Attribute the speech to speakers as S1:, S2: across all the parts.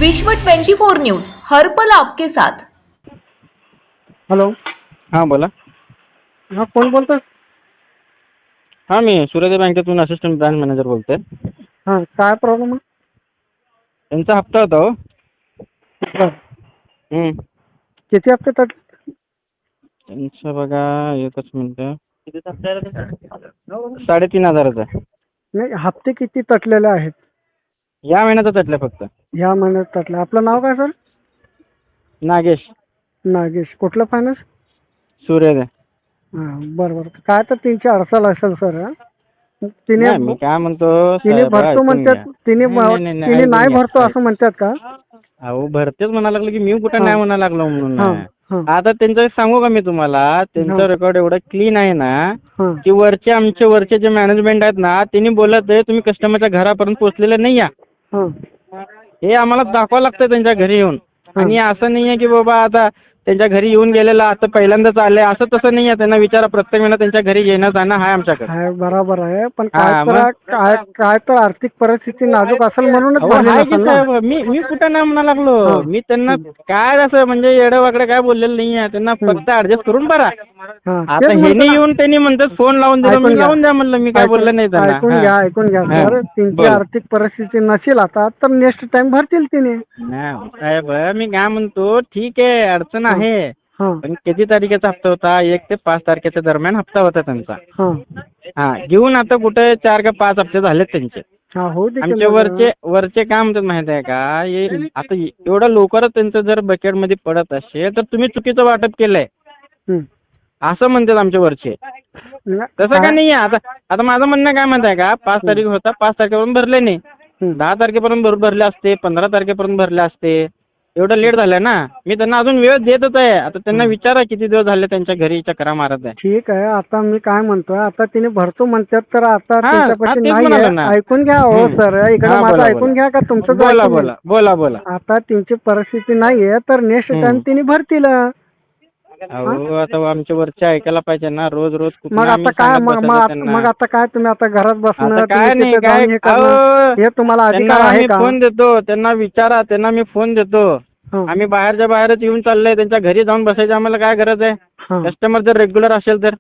S1: विश्व 24 न्यूज हर पल आपके साथ।
S2: हॅलो,
S3: हां बोला.
S2: हा कोण बोलतोय?
S3: हां मी सूर्योदय बँकेतून असिस्टंट ब्रांच मॅनेजर बोलतोय.
S2: हा काय प्रॉब्लेम आहे?
S3: त्यांचा हप्ता होता हो.
S2: बरं. किती हप्ते तटले?
S3: त्यांचं बघा एकच मिनिट. किती हप्ता आहे? 3,500 आहे.
S2: नाही, हप्ते किती तटलेले आहेत?
S3: या महिन्याचा तटलं फक्त.
S2: या महिन्यात तटले. आपलं नाव काय सर?
S3: नागेश.
S2: नागेश. कुठलं फायनान्स?
S3: सूर्योदय.
S2: हां बरं बरं. काय तर तीनची अडचण असेल सर. तिने
S3: नाही, मी काय म्हणतो
S2: तिने
S3: साहेब,
S2: भरतो
S3: ऐकून
S2: म्हणतात,
S3: घ्या.
S2: तिने
S3: नाही,
S2: नाही भरतो असं म्हणतात का?
S3: अहो भरतेच म्हणा लागलो की मी कुठं
S2: हां.
S3: नाही म्हणा लागलो म्हणून
S2: हां,
S3: नाही.
S2: हां.
S3: आता त्यांचं एक सांगू का मी तुम्हाला, त्यांचं
S2: हां.
S3: रेकॉर्ड एवढं क्लीन आहे ना
S2: हां.
S3: की आमचे जे मॅनेजमेंट आहेत ना त्यांनी बोलत आहे तुम्ही कस्टमरच्या घरापर्यंत पोहोचलेले नाही या.
S2: हां.
S3: हे आम्हाला दाखवावं लागतं त्यांच्या घरी येऊन. आणि असं नाही आहे की बाबा आता त्यांच्या घरी येऊन गेलेला आता पहिल्यांदाच आले असं तसं नाही आहे. त्यांना विचारा, प्रत्येक महिना त्यांच्या घरी येणं जाणं आहे आमच्याकडे.
S2: आहे, बरोबर आहे. पण
S3: हां,
S2: काय तर आर्थिक परिस्थिती नाजूक असेल म्हणूनच
S3: अहो,
S2: भरली
S3: आहे की
S2: नसेल ना.
S3: साहेब, मी कुठं नाही म्हणा लागलो.
S2: हां.
S3: मी त्यांना काय असं म्हणजे येडं काय बोललेलं नाही आहे. त्यांना फक्त ऍडजस्ट करून भरा.
S2: हां,
S3: आता
S2: तेच म्हणतो
S3: ह्यांनी
S2: ना.
S3: येऊन त्यांनी म्हणतात फोन लावून दिला,
S2: ऐकून
S3: मी
S2: घ्या.
S3: लावून द्या म्हणलं, मी काय बोललं नाही त्यांना.
S2: ऐकून घ्या
S3: हां.
S2: सर.
S3: हां,
S2: त्यांची
S3: बोला.
S2: आर्थिक परिस्थिती नसेल आता तर नेक्स्ट टाइम भरतील तिने.
S3: नाही साहेब, मी काय म्हणतो ठीक आहे, अडचण
S2: हां.
S3: आहे.
S2: हां.
S3: पण किती तारखेचा हप्ता होता? 1 ते 5 तारखेच्या दरम्यान हप्ता होता त्यांचा.
S2: हां.
S3: हां, घेऊन आता कुठे 4 का 5 हप्ते झालेत त्यांचे.
S2: हां, होऊ दे की
S3: आमचे
S2: मग.
S3: वरचे काय म्हणतात माहिती आहे का, आता एवढं लवकरच त्यांचं जर बकेटमध्ये पडत असेल तर तुम्ही चुकीचं वाटप केलंय
S2: हं.
S3: असं म्हणतात आमच्या वरचे. तसं काय नाही आहे. आता माझं म्हणणं काय म्हणत आहे का, 5 तारीख होता, 5 तारखेपर्यंत भरले नाही. 10 तारखेपर्यंत भरले असते, 15 तारखेपर्यंत भरले असते. एवढं लेट झालंय ना. मी त्यांना अजून वेळ देतच आहे. आता त्यांना विचारा किती दिवस झाले त्यांच्या घरी चक्रा मारत आहे.
S2: ठीक आहे. आता मी काय म्हणतोय, आता तिने भरतो म्हणतात तर आता
S3: हां,
S2: त्यांच्यापाशी
S3: तेच
S2: नाही
S3: म्हणालो
S2: आहे.
S3: ना.
S2: ऐकून घ्या हो सर. इकडे
S3: हां,
S2: माझं
S3: बोला,
S2: ऐकून
S3: बोला.
S2: घ्या का तुमचं जर
S3: बोला
S2: ऐकून
S3: बोला
S2: घ्या.
S3: बोला.
S2: आता त्यांची परिस्थिती नाहीये तर नेक्स्ट टाइम तिने भरतील.
S3: अहो आता आमच्या वरचे ऐकायला पाहिजे ना. रोज कुठं
S2: मग
S3: आम्ही
S2: आता काय
S3: सांगत बसायचं त्यांना.
S2: मग आता काय तुम्ही आता घरात बसणं,
S3: आता काय
S2: तुम्ही
S3: नाही
S2: तिथे जाऊन हे
S3: काय
S2: करणं, हे तुम्हाला
S3: त्यांना
S2: अधिकार आहे
S3: आम्ही
S2: का?
S3: फोन देतो, त्यांना विचारा, त्यांना मी फोन देतो.
S2: हं.
S3: आम्ही बाहेरच्या बाहेरच येऊन चाललोय. त्यांच्या घरी जाऊन बसायची आम्हाला काय गरज आहे?
S2: हं.
S3: कस्टमर जर रेग्युलर असेल तर.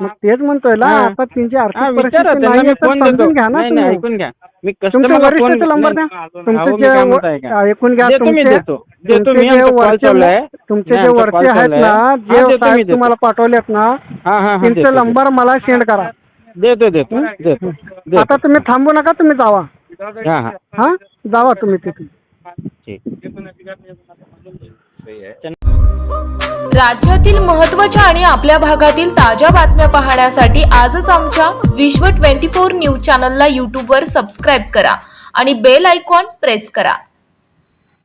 S2: मग तेच म्हणतोय ना.
S3: हां.
S2: आता त्यांची
S3: हां,
S2: आर्थिक
S3: विचारा
S2: परिस्थिती
S3: त्यांना,
S2: नाहीये
S3: मी
S2: तर
S3: फोन देतो.
S2: समजून घ्या ना
S3: नाही
S2: तुम्ही.
S3: ऐकून घ्या. मी
S2: तुमच्या
S3: कस्टमरला फोन
S2: वरिष्ठाचा नंबर द्या.
S3: अहो,
S2: तुमचे
S3: मी काय म्हणत आहे
S2: जे
S3: का?
S2: ऐकून घ्या.
S3: देतो मी देतो मी
S2: तुमचे
S3: आमचा कॉल चालू आहे.
S2: तुमचे
S3: नाही,
S2: जे
S3: आमचा
S2: वरचे
S3: call
S2: आहेत
S3: चालू
S2: ना,
S3: आहे.
S2: जे
S3: हां, देतो मी
S2: साहेब
S3: देतो.
S2: तुम्हाला पाठवलेत ना,
S3: हां
S2: त्यांचा
S3: देतो.
S2: नंबर मला सेंड करा.
S3: देतो.
S2: आता तुम्ही थांबू नका, तुम्ही जावा.
S3: हां
S2: हा, जावा तुम्ही तिथे.
S3: ठीक.
S1: राज्यातील महत्त्वाच्या आणि आपल्या भागातील ताज्या बातम्या पाहण्यासाठी आजच आमच्या विश्व 24 न्यूज चॅनलला यूट्यूबवर सबस्क्राईब करा आणि बेल आयकॉन प्रेस करा.